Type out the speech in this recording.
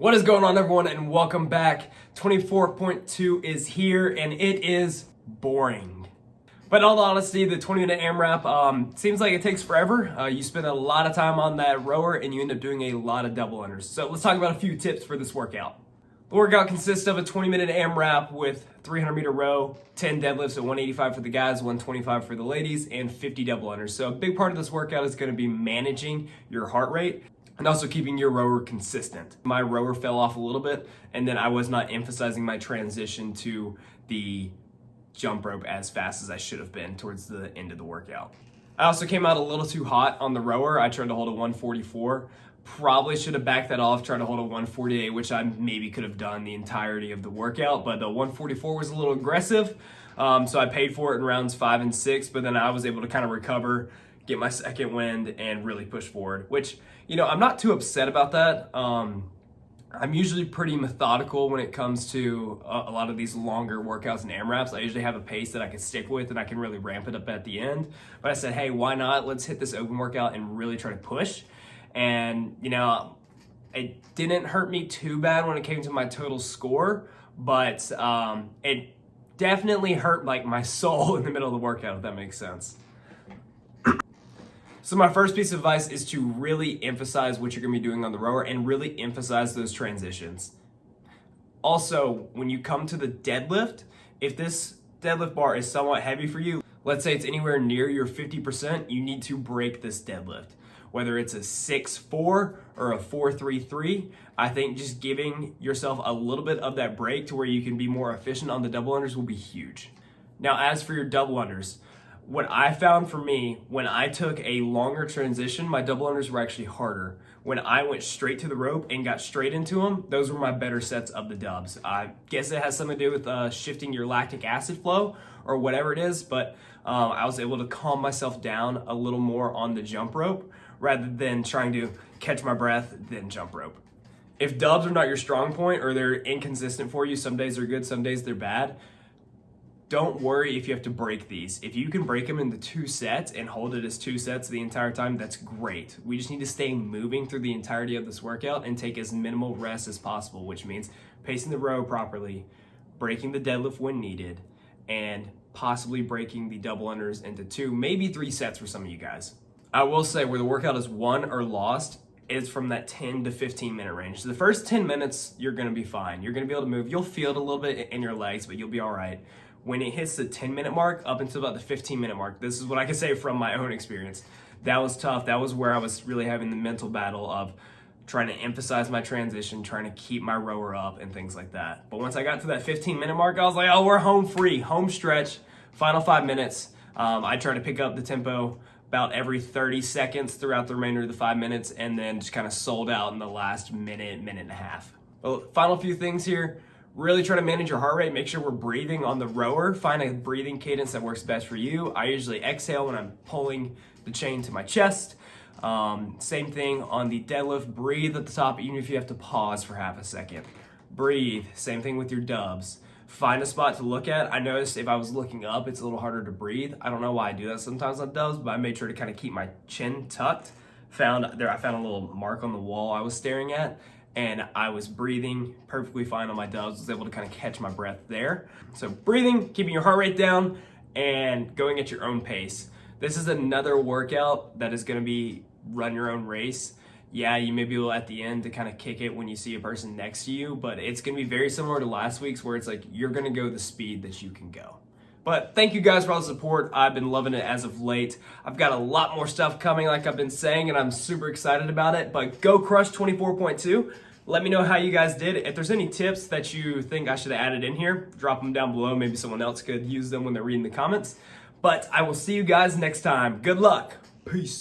What is going on, everyone, and welcome back. 24.2 is here, and it is boring. But in all honesty, the 20-minute AMRAP seems like it takes forever. You spend a lot of time on that rower, and you end up doing a lot of double unders. So let's talk about a few tips for this workout. The workout consists of a 20-minute AMRAP with 300-meter row, 10 deadlifts at 185 for the guys, 125 for the ladies, and 50 double unders. So a big part of this workout is going to be managing your heart rate and also keeping your rower consistent. My rower fell off a little bit, and then I was not emphasizing my transition to the jump rope as fast as I should have been towards the end of the workout. I also came out a little too hot on the rower. I tried to hold a 144. Probably should have backed that off, tried to hold a 148, which I maybe could have done the entirety of the workout, but the 144 was a little aggressive, so I paid for it in rounds 5 and 6, but then I was able to kind of recover, get my second wind, and really push forward, which, you know, I'm not too upset about that. I'm usually pretty methodical when it comes to a lot of these longer workouts and AMRAPs. I usually have a pace that I can stick with and I can really ramp it up at the end. But I said, hey, why not? Let's hit this open workout and really try to push. And, you know, it didn't hurt me too bad when it came to my total score, but it definitely hurt like my soul in the middle of the workout, if that makes sense. So my first piece of advice is to really emphasize what you're gonna be doing on the rower and really emphasize those transitions. Also, when you come to the deadlift, if this deadlift bar is somewhat heavy for you, let's say it's anywhere near your 50%, you need to break this deadlift. Whether it's a 6-4 or a 4-3-3, I think just giving yourself a little bit of that break to where you can be more efficient on the double unders will be huge. Now, as for your double unders, what I found for me, when I took a longer transition, my double unders were actually harder. When I went straight to the rope and got straight into them, those were my better sets of the dubs. I guess it has something to do with shifting your lactic acid flow or whatever it is, but I was able to calm myself down a little more on the jump rope rather than trying to catch my breath, then jump rope. If dubs are not your strong point or they're inconsistent for you, some days they're good, some days they're bad, don't worry if you have to break these. If you can break them into 2 sets and hold it as 2 sets the entire time, that's great. We just need to stay moving through the entirety of this workout and take as minimal rest as possible, which means pacing the row properly, breaking the deadlift when needed, and possibly breaking the double unders into 2, maybe 3 sets for some of you guys. I will say where the workout is won or lost is from that 10 to 15 minute range. So the first 10 minutes, you're gonna be fine. You're gonna be able to move. You'll feel it a little bit in your legs, but you'll be all right. When it hits the 10-minute mark up until about the 15-minute mark, this is what I can say from my own experience. That was tough. That was where I was really having the mental battle of trying to emphasize my transition, trying to keep my rower up and things like that. But once I got to that 15-minute mark, I was like, oh, we're home free, home stretch, final 5 minutes. I try to pick up the tempo about every 30 seconds throughout the remainder of the 5 minutes, and then just kind of sold out in the last minute, minute and a half. Well, final few things here. Really try to manage your heart rate. Make sure we're breathing on the rower. Find a breathing cadence that works best for you. I usually exhale when I'm pulling the chain to my chest. Same thing on the deadlift. Breathe at the top, even if you have to pause for half a second. Breathe. Same thing with your dubs. Find a spot to look at. I noticed if I was looking up, it's a little harder to breathe. I don't know why I do that sometimes on dubs, but I made sure to kind of keep my chin tucked. I found a little mark on the wall I was staring at, and I was breathing perfectly fine on my dubs, was able to kind of catch my breath there. So breathing, keeping your heart rate down, and going at your own pace. This is another workout that is gonna be run your own race. Yeah, you may be able at the end to kind of kick it when you see a person next to you, but it's gonna be very similar to last week's where it's like, you're gonna go the speed that you can go. But thank you guys for all the support. I've been loving it as of late. I've got a lot more stuff coming, like I've been saying, and I'm super excited about it. But go crush 24.2. Let me know how you guys did. If there's any tips that you think I should have added in here, drop them down below. Maybe someone else could use them when they're reading the comments. But I will see you guys next time. Good luck. Peace.